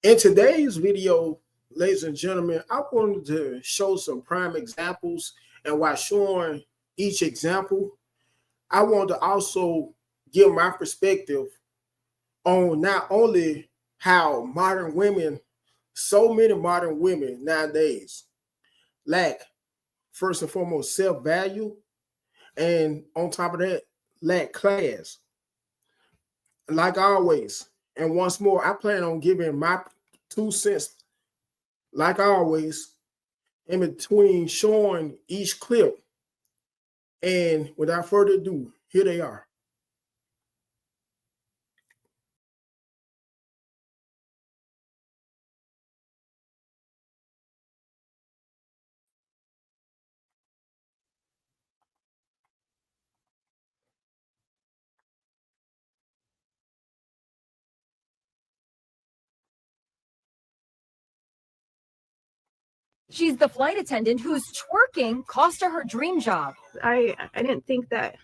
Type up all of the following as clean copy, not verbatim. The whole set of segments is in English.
In today's video, ladies and gentlemen, I wanted to show some prime examples, and while showing each example, I want to also give my perspective on not only how so many modern women nowadays lack, first and foremost, self-value, and on top of that, lack class. Like always, and once more, I plan on giving my 2 cents, like always, in between showing each clip. And without further ado, here they are. She's the flight attendant whose twerking cost her dream job. I didn't think that,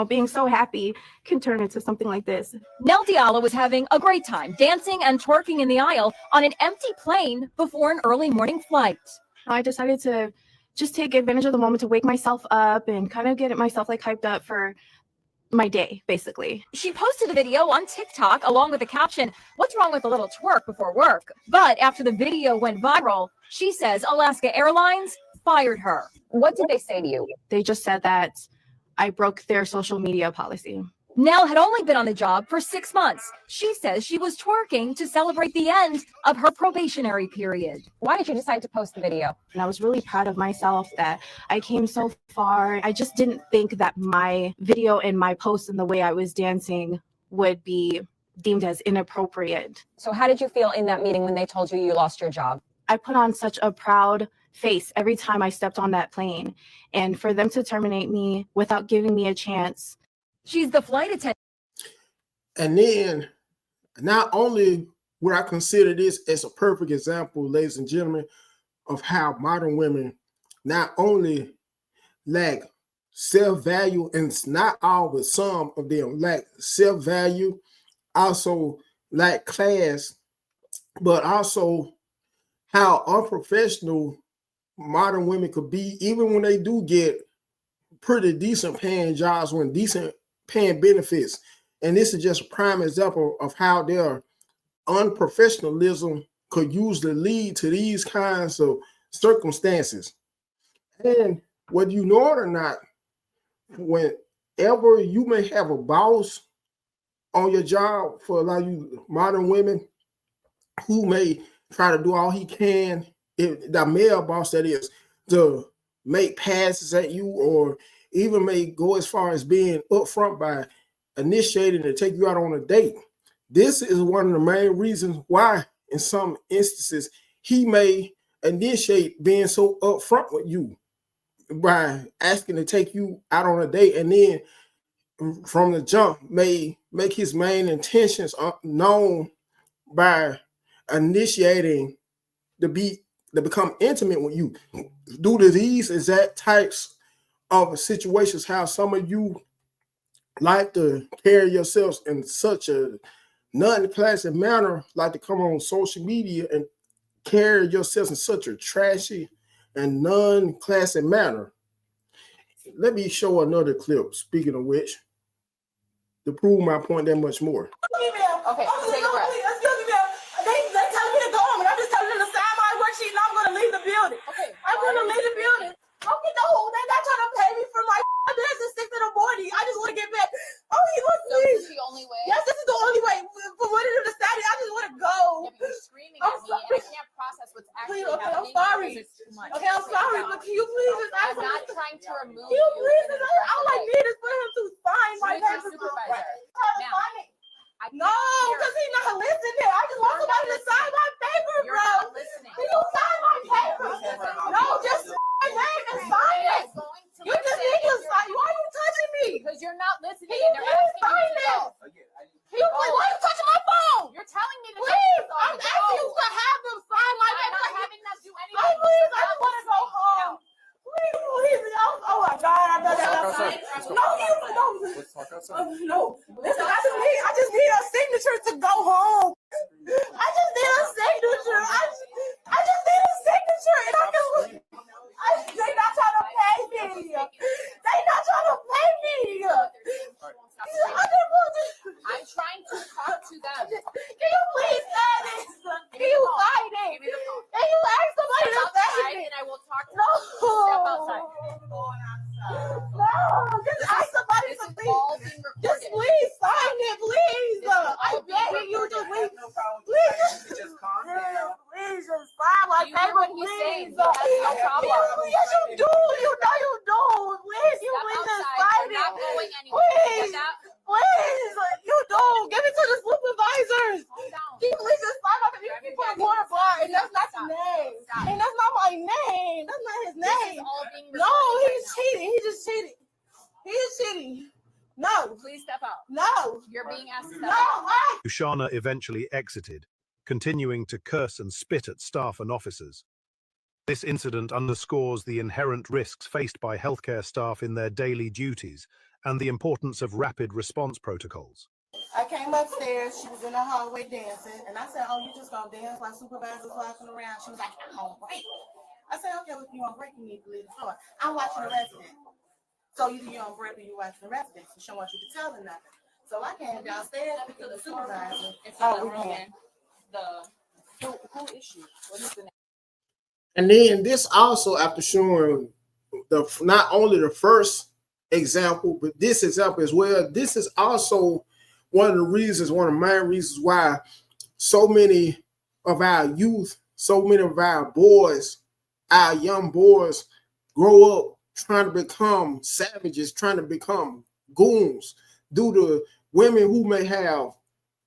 being so happy can turn into something like this. Nell Diallo was having a great time dancing and twerking in the aisle on an empty plane before an early morning flight. I decided to just take advantage of the moment to wake myself up and kind of get myself hyped up for my day, basically. She posted a video on TikTok along with the caption, "What's wrong with a little twerk before work?" But after the video went viral, she says Alaska Airlines fired her. What did they say to you? They just said that I broke their social media policy. Nell had only been on the job for 6 months. She says she was twerking to celebrate the end of her probationary period. Why did you decide to post the video? And I was really proud of myself that I came so far. I just didn't think that my video and my post and the way I was dancing would be deemed as inappropriate. So how did you feel in that meeting when they told you lost your job? I put on such a proud face every time I stepped on that plane. And for them to terminate me without giving me a chance. She's the flight attendant. And then, not only would I consider this as a perfect example, ladies and gentlemen, of how modern women not only lack self-value, and it's not all, but some of them lack self-value, also lack class, but also how unprofessional modern women could be, even when they do get pretty decent paying jobs, when decent paying benefits. And this is just a prime example of how their unprofessionalism could usually lead to these kinds of circumstances. And whether you know it or not, whenever you may have a boss on your job, for a lot of you modern women who may try to do all he can, if the male boss that is, to make passes at you, or even may go as far as being upfront by initiating to take you out on a date. This is one of the main reasons why, in some instances, he may initiate being so upfront with you by asking to take you out on a date, and then from the jump may make his main intentions known by initiating to become intimate with you. Due to these exact types of situations, how some of you like to carry yourselves in such a non-classy manner, like to come on social media and carry yourselves in such a trashy and non-classy manner. Let me show another clip, speaking of which, to prove my point that much more. Okay, take a breath. They tell me to go home, and I'm just telling them to sign my worksheet, and I'm going to leave the building. Okay. I'm going to leave the building. Okay, no, they're not trying to pay me for my business at 6 in the morning. I just want to get back. Oh, he wants me. This is the only way? Yes, this is the only way. For what it decided, I just want to go. Yeah, but you're screaming at me, and I can't process what's actually happening. I'm sorry. It's too much. Okay, I'm sorry, but can you please just ask I'm not trying to remove you. Please, all I way. need is for him to sign my He's your papers. supervisor. Now, I no, because he's not listening. I just want somebody to sign my papers, You're bro. not listening. Can you sign my papers? No, just my name and sign it. You just need to sign. Why are you touching me? Because you're not listening. Can you please sign this? Can you please? Why are you touching my phone? You're telling me to Please, I'm asking you to have them sign my I'm not papers. having them do anything. Oh, please, I just want to go home. Please, oh my God, I know that. No, you don't. No, listen, I just need a signature to go home. I just need a signature. I just need a signature, and I can. They not trying to pay me. They not trying to pay me. I'm trying to talk to them. Can you please sign it? Can you sign it? Give me the phone. Can you ask somebody Step to sign outside it? and I will talk to No. them. Step outside. No, just ask somebody This to is please. all being Just recorded. please sign it, please. I'm begging you to please. Please. Just calm down. Please just sign my You hear paper, what he's saying. please. He has no problem. Yes, you do. You know you do. Please, you Step please just outside. sign You're not it. going anywhere. Please. Get that? Please, you do. Give it to the supervisors. Calm down. Can you please just sign off and you put one bar and that's not the name. And that's not my name. That's not his This is name. all being recorded. No, right he's now. cheating. He just cheated. He is cheating. No. Please step out. No. You're being asked to step No. out. Why? Ushana eventually exited, continuing to curse and spit at staff and officers. This incident underscores the inherent risks faced by healthcare staff in their daily duties and the importance of rapid response protocols. I came upstairs. She was in the hallway dancing. And I said, oh, you just going to dance like supervisors walking around? She was like, I'm on break. I said, okay, well, if you're on break, you need to leave the floor. I'm watching the resident. So either you're on break or you're watching the resident. So she don't want you to tell them nothing. So I came downstairs to the supervisor. Oh, we can. Who issued? What is the name? And then this also, after showing not only the first example, but this example as well, this is also one of the reasons, one of the main reasons why so many of our youth, so many of our boys, our young boys grow up trying to become savages, trying to become goons due to women who may have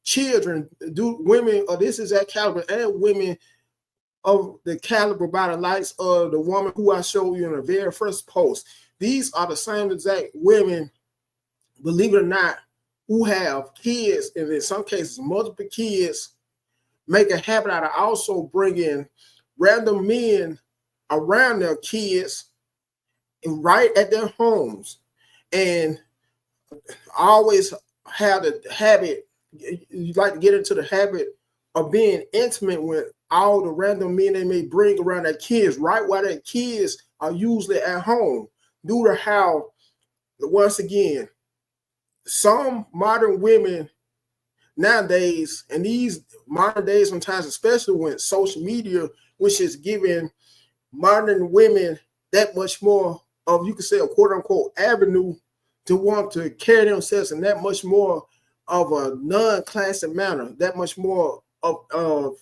children, women, or this is that caliber, and women of the caliber by the likes of the woman who I showed you in the very first post. These are the same exact women, believe it or not, who have kids, and in some cases, multiple kids, make a habit out of also bringing random men around their kids and right at their homes, and always have the habit, you like to get into the habit of being intimate with all the random men they may bring around their kids right while their kids are usually at home, due to how, once again, some modern women nowadays, and these modern days sometimes, especially when social media, which is giving modern women that much more of, you could say, a quote unquote avenue to want to carry themselves in that much more of a non-classic manner, that much more of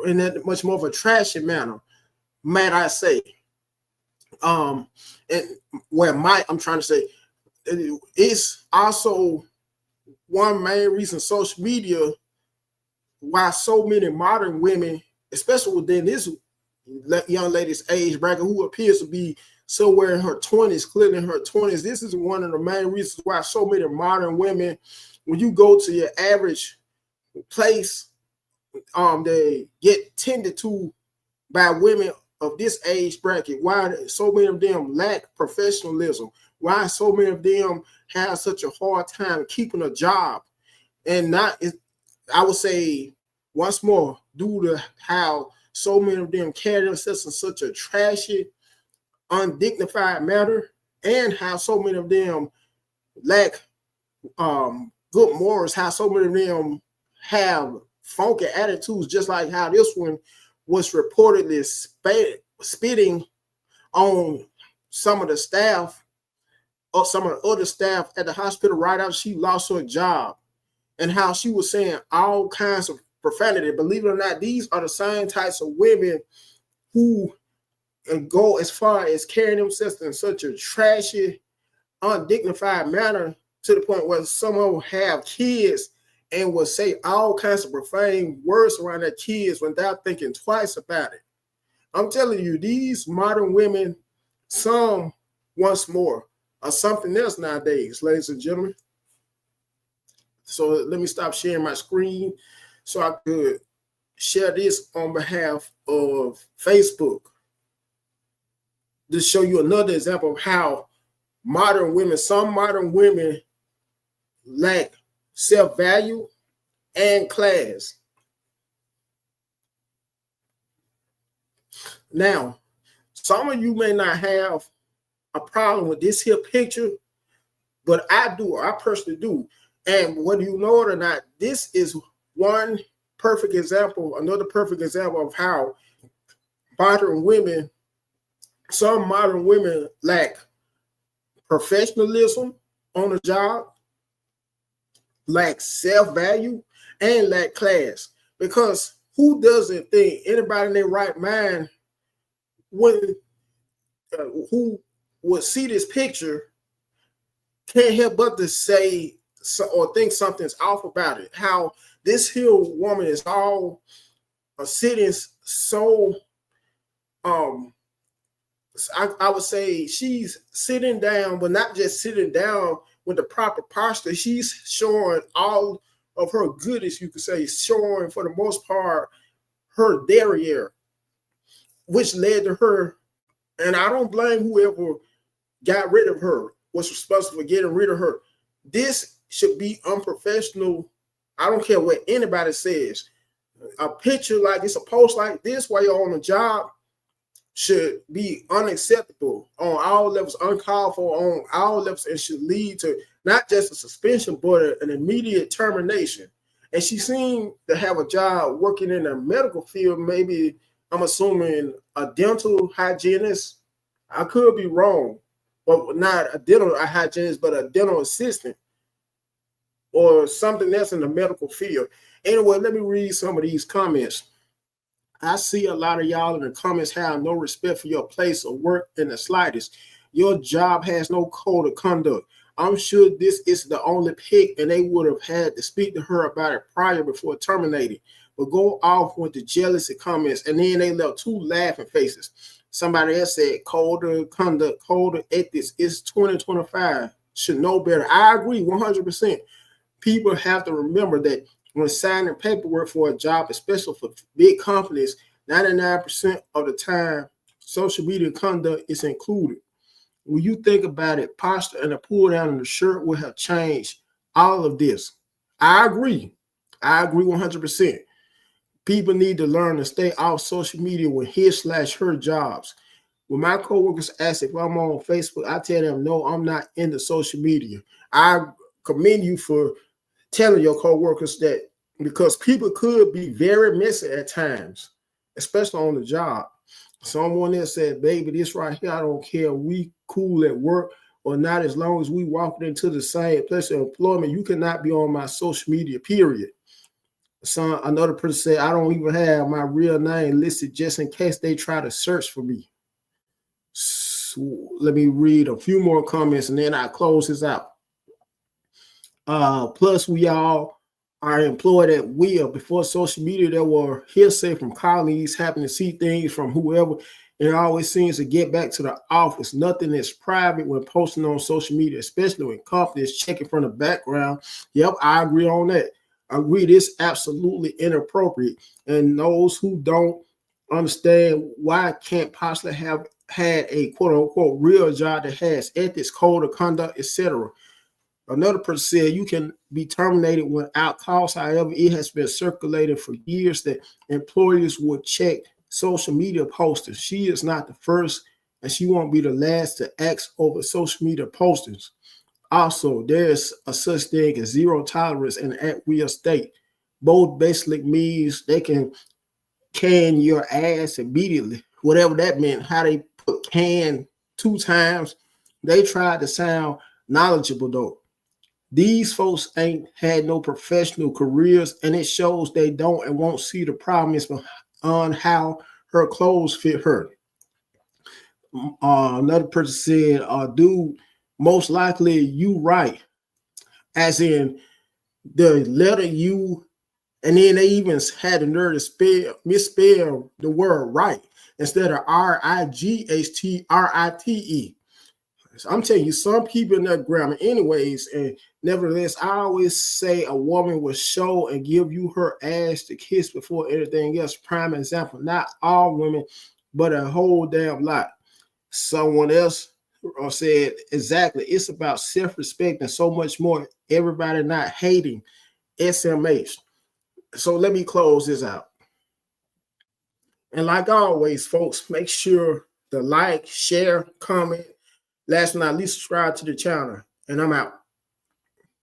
in that much more of a trashy manner, might I say. And where I'm trying to say, it's also one main reason social media, why so many modern women, especially within this young lady's age bracket, who appears to be somewhere in her 20s, clearly in her 20s, this is one of the main reasons why so many modern women, when you go to your average place, they get tended to by women of this age bracket. Why so many of them lack professionalism? Why so many of them have such a hard time keeping a job? And not, I would say, once more, due to how so many of them carry themselves in such a trashy, undignified manner, and how so many of them lack good morals, how so many of them have funky attitudes, just like how this one was reportedly spitting on some of the staff or some of the other staff at the hospital right after she lost her job, and how she was saying all kinds of profanity. Believe it or not, these are the same types of women who go as far as carrying themselves in such a trashy, undignified manner, to the point where some of them have kids and will say all kinds of profane words around their kids without thinking twice about it. I'm telling you, these modern women, some, once more, are something else nowadays, ladies and gentlemen. So let me stop sharing my screen so I could share this on behalf of Facebook to show you another example of how modern women, some modern women, lack self-value, and class. Now, some of you may not have a problem with this here picture, but I do. I personally do. And whether you know it or not, this is one perfect example, another perfect example of how modern women, some modern women lack professionalism on the job, lack self-value, and lack class. Because who doesn't think anybody in their right mind who would see this picture can't help but to say or think something's off about it? How this here woman is all sitting so I would say she's sitting down, but not just sitting down with the proper posture. She's showing all of her goodies, you could say, showing for the most part her derriere, which led to her. And I don't blame whoever got rid of her, was responsible for getting rid of her. This should be unprofessional. I don't care what anybody says. A picture like this, a post like this while you're on the job should be unacceptable on all levels, uncalled for on all levels, and should lead to not just a suspension, but an immediate termination. And she seemed to have a job working in the medical field, maybe I'm assuming a dental hygienist. I could be wrong, but not a dental hygienist, but a dental assistant or something else in the medical field. Anyway, let me read some of these comments. I see a lot of y'all in the comments have no respect for your place of work in the slightest. Your job has no code of conduct. I'm sure this is the only pick, and they would have had to speak to her about it prior before terminating. But go off with the jealousy comments, and then they left two laughing faces. Somebody else said, code of conduct, code of ethics. It's 2025. Should know better. I agree 100%. People have to remember that when signing paperwork for a job, especially for big companies, 99% of the time, social media conduct is included. When you think about it, posture and a pull down in the shirt will have changed all of this. I agree. I agree 100%. People need to learn to stay off social media with his/her jobs. When my coworkers ask if I'm on Facebook, I tell them, no, I'm not into social media. I commend you for telling your coworkers that, because people could be very messy at times, especially on the job. Someone else said, baby, this right here, I don't care. We cool at work or not, as long as we walk into the same place of employment. You cannot be on my social media, period. Another person said, I don't even have my real name listed just in case they try to search for me. So let me read a few more comments and then I close this out. Plus, we all are employed at will. Before social media, there were hearsay from colleagues, having to see things from whoever. It always seems to get back to the office. Nothing is private when posting on social media, especially when companies checking from the background. Yep, I agree on that. I agree, this absolutely inappropriate. And those who don't understand why can't possibly have had a quote unquote real job that has ethics, code of conduct, etc. Another person said you can be terminated without cause. However, it has been circulated for years that employers would check social media posters. She is not the first, and she won't be the last to act over social media posters. Also, there's a such thing as zero tolerance in an at-will state. Both basically means they can your ass immediately, whatever that meant. How they put can 2 times. They tried to sound knowledgeable though. These folks ain't had no professional careers, and it shows they don't and won't see the problem is on how her clothes fit her. Another person said, dude, most likely you right. As in the letter U, and then they even had the nerve to misspell the word right instead of RIGHTRITE. So I'm telling you, some people in that grammar anyways, and nevertheless, I always say a woman will show and give you her ass to kiss before anything else. Prime example, not all women, but a whole damn lot. Someone else said, exactly, it's about self-respect and so much more. Everybody not hating SMH. So let me close this out. And like always, folks, make sure to like, share, comment. Last but not least, subscribe to the channel. And I'm out.